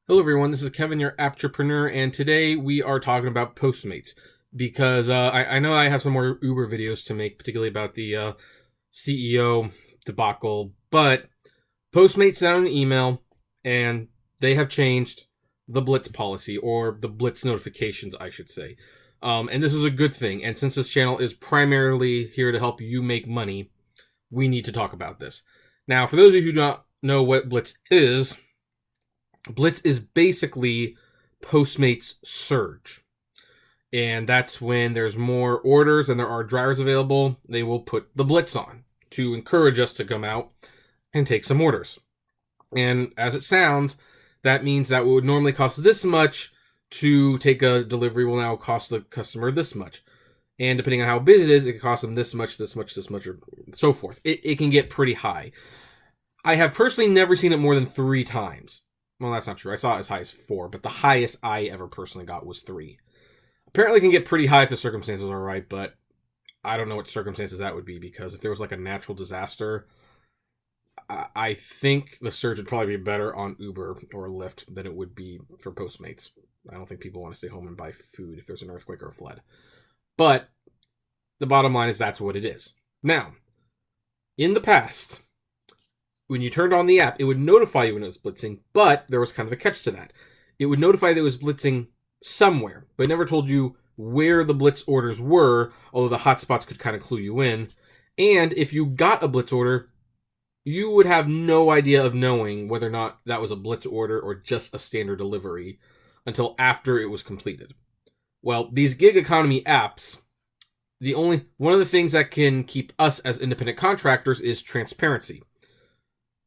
Hello everyone, this is Kevin, your entrepreneur, and today we are talking about Postmates because I know I have some more Uber videos to make, particularly about the CEO debacle, but Postmates sent out an email and they have changed the Blitz policy, or the Blitz notifications, I should say. And this is a good thing, and since this channel is primarily here to help you make money, we need to talk about this. Now, for those of you who do not know what Blitz is basically Postmates surge. And that's when there's more orders and there are drivers available, they will put the Blitz on to encourage us to come out and take some orders. And as it sounds, that means that what would normally cost this much to take a delivery will now cost the customer this much. And depending on how big it is, it can cost them this much, this much, this much, or so forth. It can get pretty high. I have personally never seen it more than 3 times. Well, that's not true. I saw it as high as 4, but the highest I ever personally got was 3. Apparently it can get pretty high if the circumstances are right, but I don't know what circumstances that would be, because if there was like a natural disaster, I think the surge would probably be better on Uber or Lyft than it would be for Postmates. I don't think people want to stay home and buy food if there's an earthquake or a flood. But the bottom line is that's what it is. Now, in the past, when you turned on the app, it would notify you when it was blitzing, but there was kind of a catch to that. It would notify that it was blitzing somewhere, but it never told you where the blitz orders were, although the hotspots could kind of clue you in. And if you got a blitz order, you would have no idea of knowing whether or not that was a blitz order or just a standard delivery until after it was completed. Well, these gig economy apps, one of the things that can keep us as independent contractors is transparency.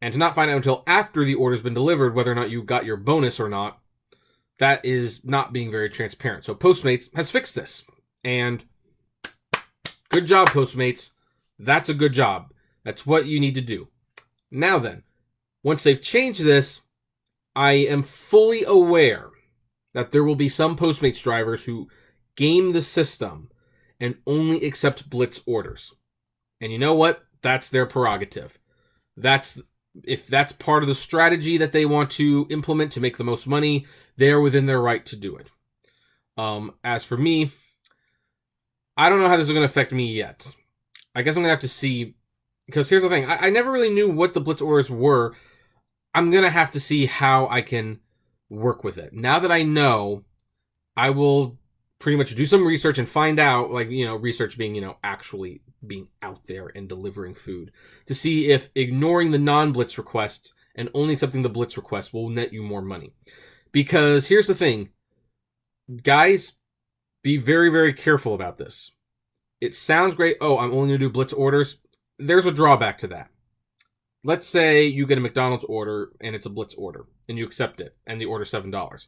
And to not find out until after the order's been delivered whether or not you got your bonus or not, that is not being very transparent. So Postmates has fixed this. And good job, Postmates. That's a good job. That's what you need to do. Now then, once they've changed this, I am fully aware that there will be some Postmates drivers who game the system and only accept Blitz orders. And you know what? That's their prerogative. If that's part of the strategy that they want to implement to make the most money, they're within their right to do it. As for me, I don't know how this is going to affect me yet. I guess I'm going to have to see, because here's the thing. I never really knew what the Blitz orders were. I'm going to have to see how I can work with it. Now that I know, I will pretty much do some research and find out, research being, actually being out there and delivering food, to see if ignoring the non-Blitz requests and only accepting the Blitz requests will net you more money. Because here's the thing, guys, be very, very careful about this. It sounds great. Oh, I'm only going to do Blitz orders. There's a drawback to that. Let's say you get a McDonald's order and it's a Blitz order and you accept it and the order's $7.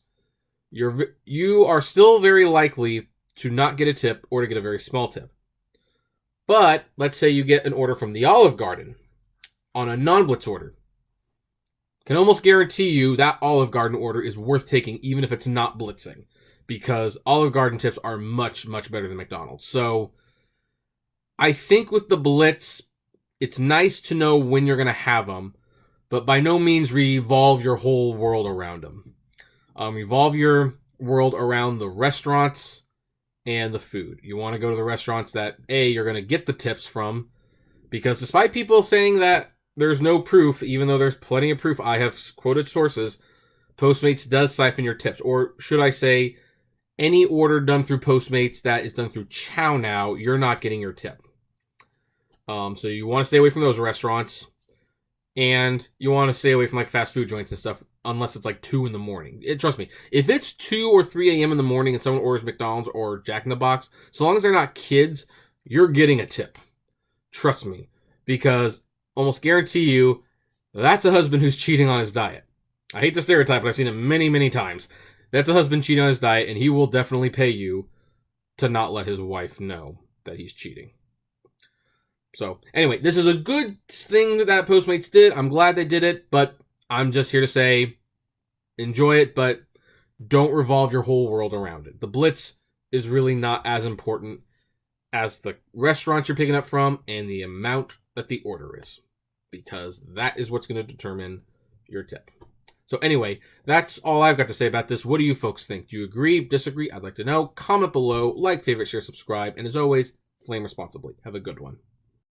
You are still very likely to not get a tip or to get a very small tip. But let's say you get an order from the Olive Garden on a non-Blitz order. Can almost guarantee you that Olive Garden order is worth taking even if it's not blitzing, because Olive Garden tips are much, much better than McDonald's. So I think with the Blitz, it's nice to know when you're going to have them, but by no means revolve your whole world around them. Revolve your world around the restaurants and the food. You want to go to the restaurants that, A, you're going to get the tips from, because despite people saying that there's no proof, even though there's plenty of proof, I have quoted sources, Postmates does siphon your tips. Or should I say, any order done through Postmates that is done through ChowNow, you're not getting your tip. So you want to stay away from those restaurants, and you want to stay away from fast food joints and stuff, unless it's 2 in the morning. Trust me, if it's 2 or 3 a.m. in the morning and someone orders McDonald's or Jack in the Box, so long as they're not kids, you're getting a tip. Trust me, because almost guarantee you that's a husband who's cheating on his diet. I hate to stereotype, but I've seen it many, many times. That's a husband cheating on his diet, and he will definitely pay you to not let his wife know that he's cheating. So, anyway, this is a good thing that Postmates did. I'm glad they did it, but I'm just here to say, enjoy it, but don't revolve your whole world around it. The Blitz is really not as important as the restaurants you're picking up from and the amount that the order is, because that is what's going to determine your tip. So So anyway, that's all I've got to say about this. What do you folks think? Do you agree, disagree? I'd like to know. Comment below, like, favorite, share, subscribe, and as always, flame responsibly. Have a good one.